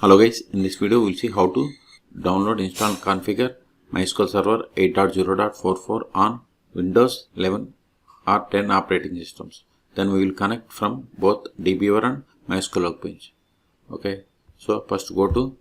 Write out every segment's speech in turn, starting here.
Hello guys, in this video we'll see how to download, install and configure MySQL Server 8.0.44 on Windows 11 or 10 operating systems. Then we will connect from both DBeaver and MySQL Workbench. Okay, so first go to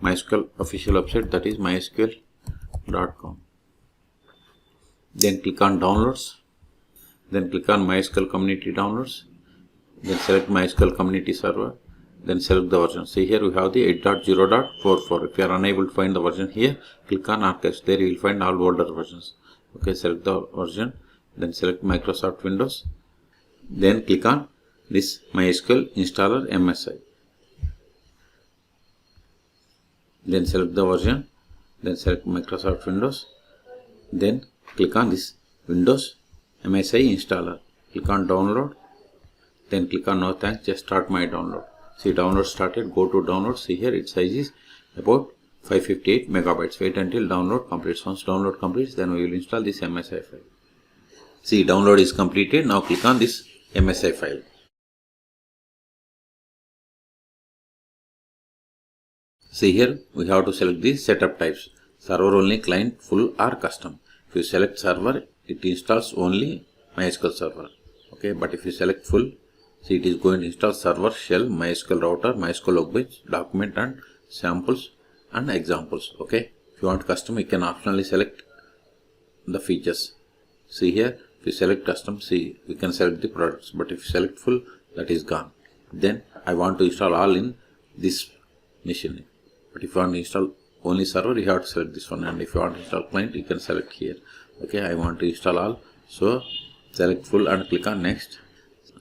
MySQL official website, that is MySQL.com. Then click on downloads. Then click on MySQL community downloads. Then select MySQL community server. Then select the version. See here we have the 8.0.44. If you are unable to find the version here, click on archives. There you will find all older versions. Okay, select the version. Then select Microsoft Windows. Then click on this MySQL installer MSI. Then select the version. Then select Microsoft Windows. Then click on this Windows MSI installer. Click on download. Then click on no thanks, just start my download. See, download started. Go to download. See here its size is about 558 megabytes. Wait until download completes. Once download completes, then we will install this MSI file. See, download is completed. Now click on this MSI file. See here we have to select the setup types: server only, client, full or custom. If you select server, it installs only MySQL Server. Okay, but if you select full, see, it is going to install server, shell, MySQL router, MySQL Workbench, document and samples and examples. Okay, if you want custom, you can optionally select the features. See here, if you select custom, see, we can select the products, but if you select full, that is gone. Then I want to install all in this machine. But if you want to install only server, you have to select this one, and if you want to install client, you can select here. Okay, I want to install all, so select full and click on next.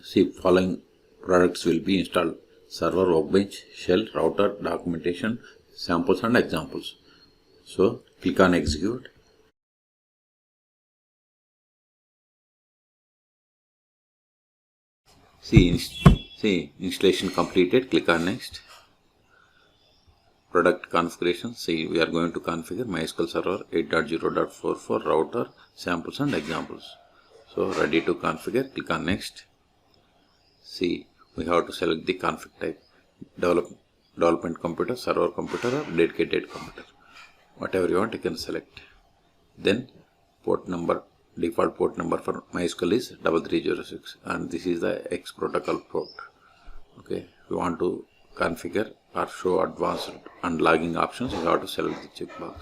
See, following products will be installed: server, workbench, shell, router, documentation, samples and examples. So click on execute. See, installation completed. Click on next. Product configuration. See, we are going to configure MySQL Server 8.0.44 router, samples and examples. So ready to configure. Click on next. See, we have to select the config type: development computer, server computer or dedicated computer. Whatever you want, you can select. Then port number, default port number for MySQL is 3306, and this is the X protocol port. Okay, if you want to configure or show advanced and logging options, you have to select the checkbox.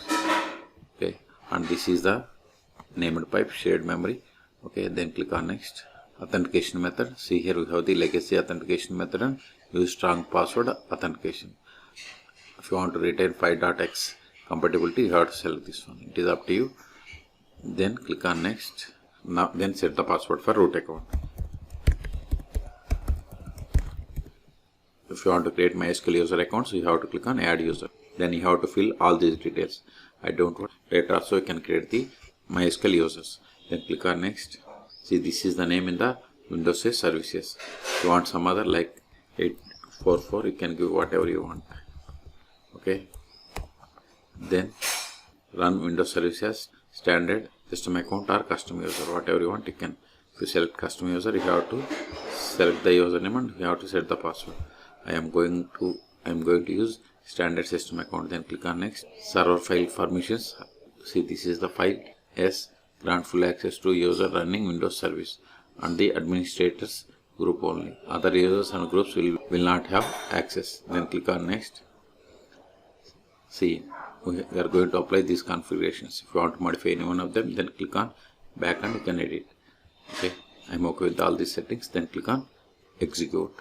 Okay, and this is the named pipe, shared memory. Okay, then click on next. Authentication method. See here we have the legacy authentication method and use strong password authentication. If you want to retain 5.x compatibility, you have to select this one. It is up to you. Then click on next. Now then set the password for root account. If you want to create MySQL user account, so you have to click on add user. Then you have to fill all these details. I don't want later, so you can create the MySQL users. Then click on next. See, this is the name in the Windows services. If you want some other like 8.44, you can give whatever you want. Okay. Then run Windows services, standard, system account or custom user, whatever you want you can. If you select custom user, you have to select the username and you have to set the password. I am going to use standard system account. Then click on next. Server file permissions. See, this is the file. Yes, grant full access to user running Windows service and the administrators group only. Other users and groups will not have access. Then click on next. See, we are going to apply these configurations. If you want to modify any one of them, then click on back and you can edit. Okay, I'm okay with all these settings. Then click on execute.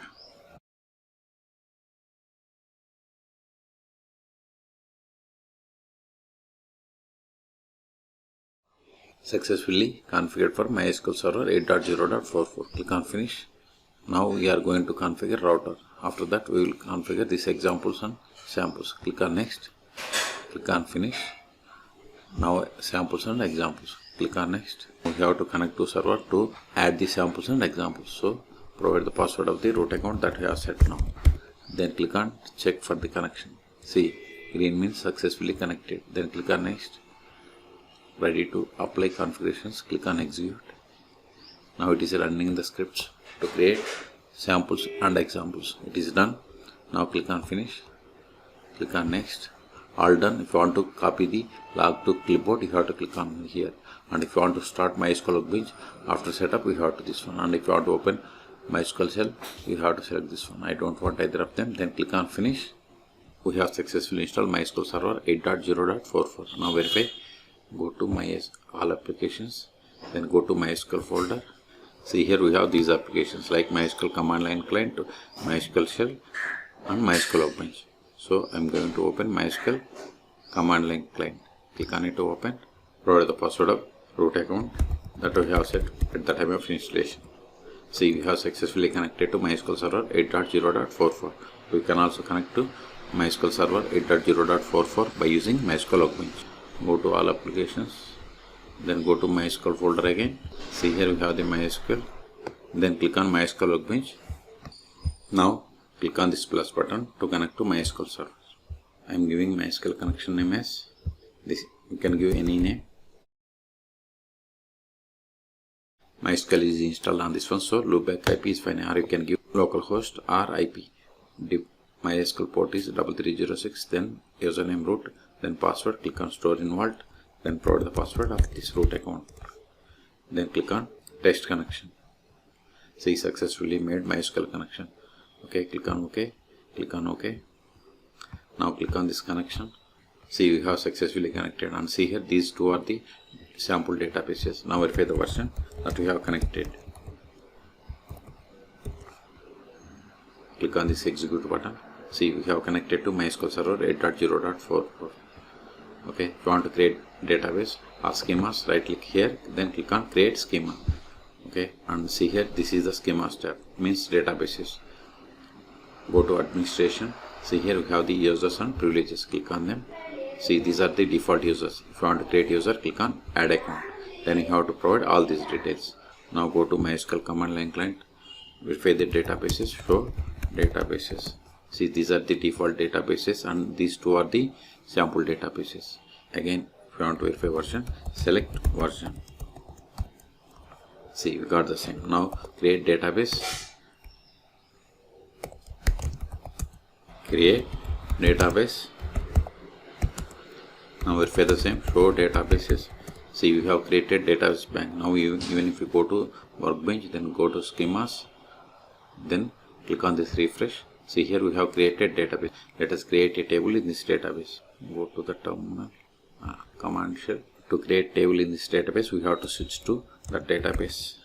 Successfully configured for MySQL Server 8.0.44. Click on finish. Now we are going to configure router. After that we will configure these examples and samples. Click on next. Click on finish. Now samples and examples. Click on next. We have to connect to server to add the samples and examples. So provide the password of the root account that we have set now. Then click on check for the connection. See, green means successfully connected. Then click on next. Ready to apply configurations. Click on execute. Now it is running the scripts to create samples and examples. It is done. Now click on finish. click on next. All done. If you want to copy the log to clipboard, you have to click on here. And if you want to start MySQL Workbench, after setup, you have to this one. And if you want to open MySQL Shell, you have to select this one. I don't want either of them. Then click on finish. We have successfully installed MySQL Server 8.0.44. Now verify. Go to all applications. Then go to MySQL folder. See here we have these applications like MySQL command line client, MySQL Shell, and MySQL Workbench. So I'm going to open MySQL command line client. Click on it to open. Provide the password of root account that we have set at the time of installation. See, we have successfully connected to MySQL Server 8.0.44. We can also connect to MySQL Server 8.0.44 by using MySQL Workbench. Go to all applications. Then go to MySQL folder again. See here we have the MySQL. Then click on MySQL Workbench. Now click on this plus button to connect to MySQL Server. I am giving MySQL connection name as this. You can give any name. MySQL is installed on this one, so loopback IP is fine, or you can give localhost or IP. MySQL port is 3306. Then username root. Then password. Click on store in vault. Then provide the password of this root account. Then click on test connection. See, successfully made MySQL connection. Okay, click on OK. Click on OK. Now click on this connection. See, we have successfully connected. And see here, these two are the sample databases. Now verify the version that we have connected. Click on this execute button. See, we have connected to MySQL Server 8.0.44. Okay, if you want to create database or schemas, right click here, then click on create schema. Okay, and see here, this is the schemas tab, means databases. Go to administration. See here we have the users and privileges. Click on them. See, these are the default users. If you want to create user, click on add account. Then you have to provide all these details. Now go to MySQL command line client. Verify the databases. Show databases. See, these are the default databases and these two are the sample databases. Again, if you want to verify version, select version. See, we got the same. Now create database. Create database. Now verify the same. Show databases. See, we have created database bank. Now even if you go to Workbench, then go to schemas, then click on this refresh. See, here we have created database. Let us create a table in this database. Go to the terminal, command shell. To create table in this database, we have to switch to the database.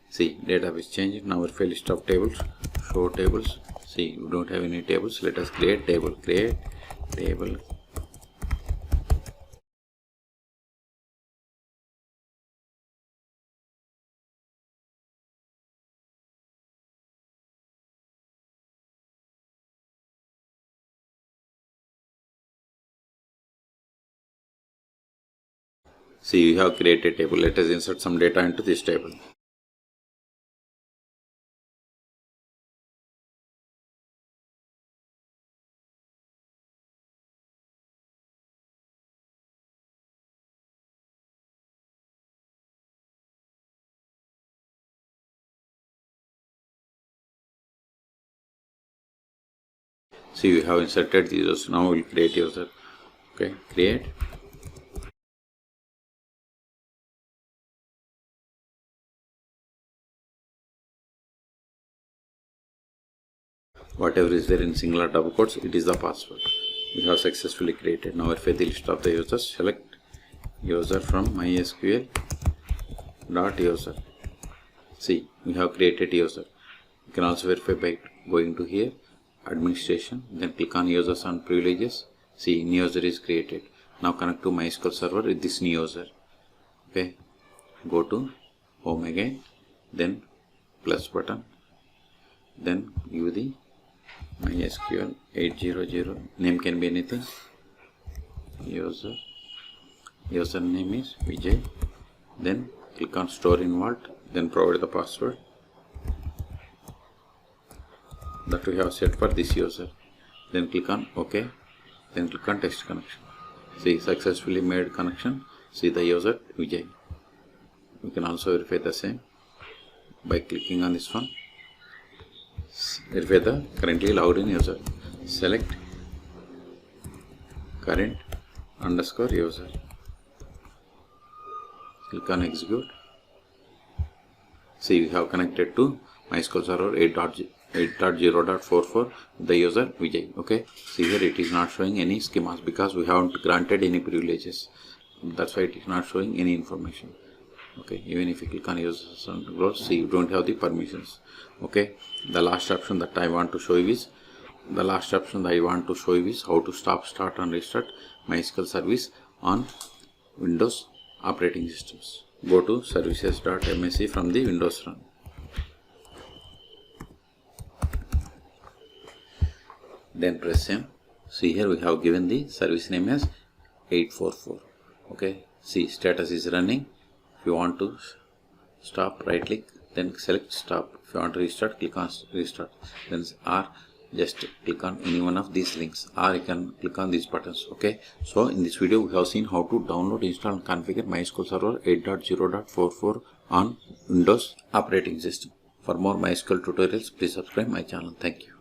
See, database changed. Now verify list of tables. Show tables. See, we don't have any tables. Let us create table. Create table. See, we have created a table. Let us insert some data into this table. See, we have inserted the users. Now we will create user. Okay, create. Whatever is there in singular double quotes, it is the password. We have successfully created. Now verify the list of the users. Select user from MySQL .user. See, we have created user. You can also verify by going to here, administration, then click on users and privileges. See, new user is created. Now connect to MySQL Server with this new user. Okay, go to home again, then plus button, then give the MySQL 8.0.0. Name can be anything. User name is Vijay. Then click on store in vault. Then provide the password that we have set for this user. Then click on OK. Then click on test connection. See, successfully made connection. See the user Vijay. We can also verify the same by clicking on this one. Verify the currently logged in user. Select current underscore user. Click on execute. See, we have connected to MySQL Server 8.0.44 the user Vijay. Okay, see here it is not showing any schemas because we haven't granted any privileges. That's why it is not showing any information. Okay, even if you click on users and roles, see you don't have the permissions. Okay, the last option that I want to show you is how to stop, start and restart MySQL service on Windows operating systems. Go to services.msc from the Windows run. Then press M. See here we have given the service name as 844. Okay, see status is running. If you want to stop, right click, then select stop. If you want to restart, click on restart. Then or just click on any one of these links, or you can click on these buttons. Okay, so in this video we have seen how to download, install and configure MySQL Server 8.0.44 on Windows operating system. For more MySQL tutorials, please subscribe my channel. Thank you.